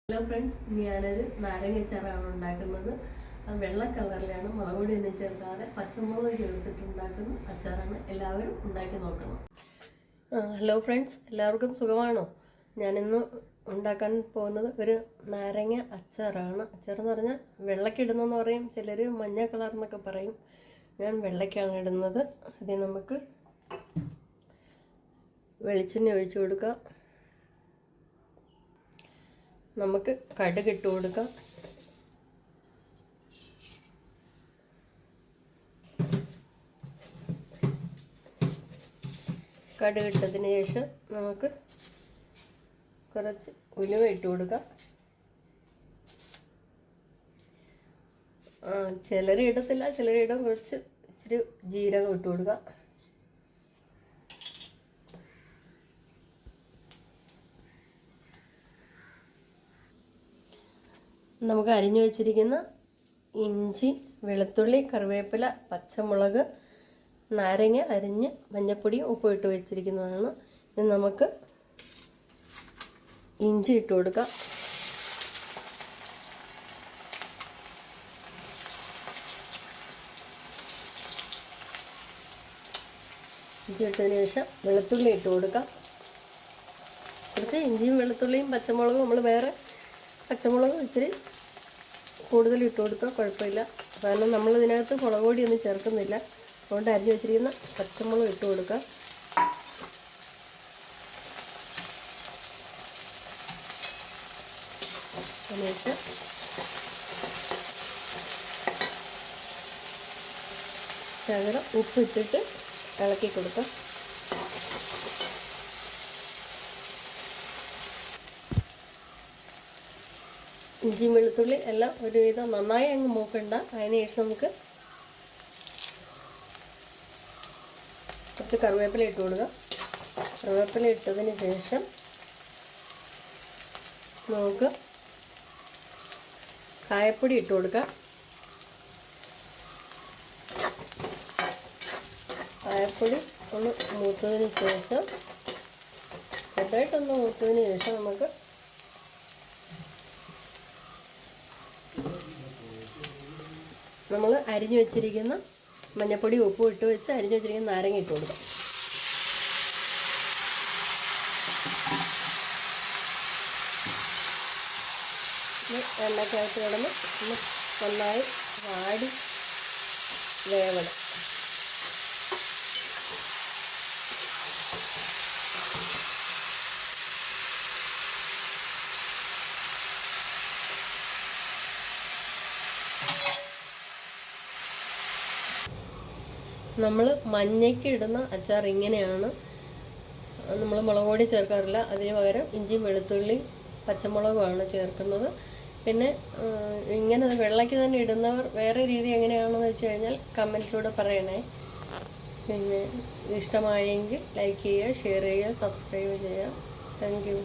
Hello friends, ഞാനൊരു നാരങ്ങ അച്ചാറാണ് ഉണ്ടാക്കുന്നത്. വെള്ള കളറിലാണ്, മുളക് പൊടിയൊന്നും ചേർക്കാതെ പച്ചമുളക് ചേർത്തിട്ടുണ്ടാക്കുന്ന അച്ചാറാണ്. എല്ലാവരും ഉണ്ടാക്കി നോക്കണം. ഹലോ ഫ്രണ്ട്സ്, എല്ലാവർക്കും സുഖമാണോ? ഞാനിന്ന് ഉണ്ടാക്കാൻ പോകുന്നത് ഒരു നാരങ്ങ അച്ചാറാണ്. അച്ചാറെന്ന് പറഞ്ഞാൽ വെള്ളക്കിടുന്നെന്ന് പറയും, ചിലർ മഞ്ഞ കളർ എന്നൊക്കെ പറയും. ഞാൻ വെള്ളയ്ക്കാണ് ഇടുന്നത്. അതിൽ നമുക്ക് വെളിച്ചെണ്ണ ഒഴിച്ചു കൊടുക്കുക. നമുക്ക് കടുക് ഇട്ട് കൊടുക്കാം. കടുക് ഇട്ടതിന് ശേഷം നമുക്ക് കുറച്ച് ഉലുവ ഇട്ട് കൊടുക്കാം. ചിലർ ഇടത്തില്ല, ചിലരിടും. കുറച്ച് ഇച്ചിരി ജീരകം ഇട്ട് കൊടുക്കാം. നമുക്ക് അരിഞ്ഞു വെച്ചിരിക്കുന്ന ഇഞ്ചി, വെളുത്തുള്ളി, കറിവേപ്പില, പച്ചമുളക്, നാരങ്ങ അരിഞ്ഞ് മഞ്ഞൾപ്പൊടിയും ഉപ്പും ഇട്ട് വെച്ചിരിക്കുന്നതാണ്. ഇനി നമുക്ക് ഇഞ്ചി ഇട്ട് കൊടുക്കാം. ഇഞ്ചി ഇട്ടതിന് ശേഷം വെളുത്തുള്ളി ഇട്ട് കൊടുക്കാം. കുറച്ച് ഇഞ്ചിയും വെളുത്തുള്ളിയും പച്ചമുളകും നമ്മൾ വേറെ പച്ചമുളക് ഇച്ചിരി കൂടുതൽ ഇട്ട് കൊടുക്കുക, കുഴപ്പമില്ല. കാരണം നമ്മൾ ഇതിനകത്ത് മുളക് പൊടിയൊന്നും ചേർക്കുന്നില്ല. അതുകൊണ്ട് അരിഞ്ഞ് വെച്ചിരിക്കുന്ന പച്ചമുളക് ഇട്ട് കൊടുക്കുക. അതിനുശേഷം ശകലം ഉപ്പിട്ടിട്ട് ഇളക്കി കൊടുക്കുക. ഇഞ്ചിയും വെളുത്തുള്ളി എല്ലാം ഒരുവിധം നന്നായി അങ്ങ് മൂക്കണ്ട. അതിനുശേഷം നമുക്ക് കുറച്ച് കറിവേപ്പില ഇട്ട് കൊടുക്കുക. കറിവേപ്പില ഇട്ടതിന് ശേഷം നമുക്ക് കായപ്പൊടി ഇട്ട് കൊടുക്കുക. കായപ്പൊടി ഒന്ന് മൂത്തതിന് ശേഷം, ചെറുതായിട്ടൊന്ന് മൂത്തതിന് ശേഷം നമുക്ക് നമ്മൾ അരിഞ്ഞു വെച്ചിരിക്കുന്ന മഞ്ഞൾപ്പൊടി ഉപ്പും ഇട്ട് വെച്ച് അരിഞ്ഞു വെച്ചിരിക്കുന്ന നാരങ്ങ ഇട്ട് കൊടുക്കാം. എണ്ണയ്ക്കകത്ത് കിടന്ന് ഒന്ന് നന്നായി വാടി വേവണം. നമ്മൾ മഞ്ഞയ്ക്ക് ഇടുന്ന അച്ചാർ ഇങ്ങനെയാണ്. നമ്മൾ മുളക് പൊടി ചേർക്കാറില്ല. അതിന് പകരം ഇഞ്ചിയും വെളുത്തുള്ളിയും പച്ചമുളകുമാണ് ചേർക്കുന്നത്. പിന്നെ ഇങ്ങനെ വെള്ളയ്ക്ക് തന്നെ ഇടുന്നവർ വേറെ രീതി എങ്ങനെയാണെന്ന് വെച്ച് കഴിഞ്ഞാൽ കമൻറ്റിലൂടെ പറയണേ. പിന്നെ ഇഷ്ടമായെങ്കിൽ ലൈക്ക് ചെയ്യുക, ഷെയർ ചെയ്യുക, സബ്സ്ക്രൈബ് ചെയ്യുക. Thank you.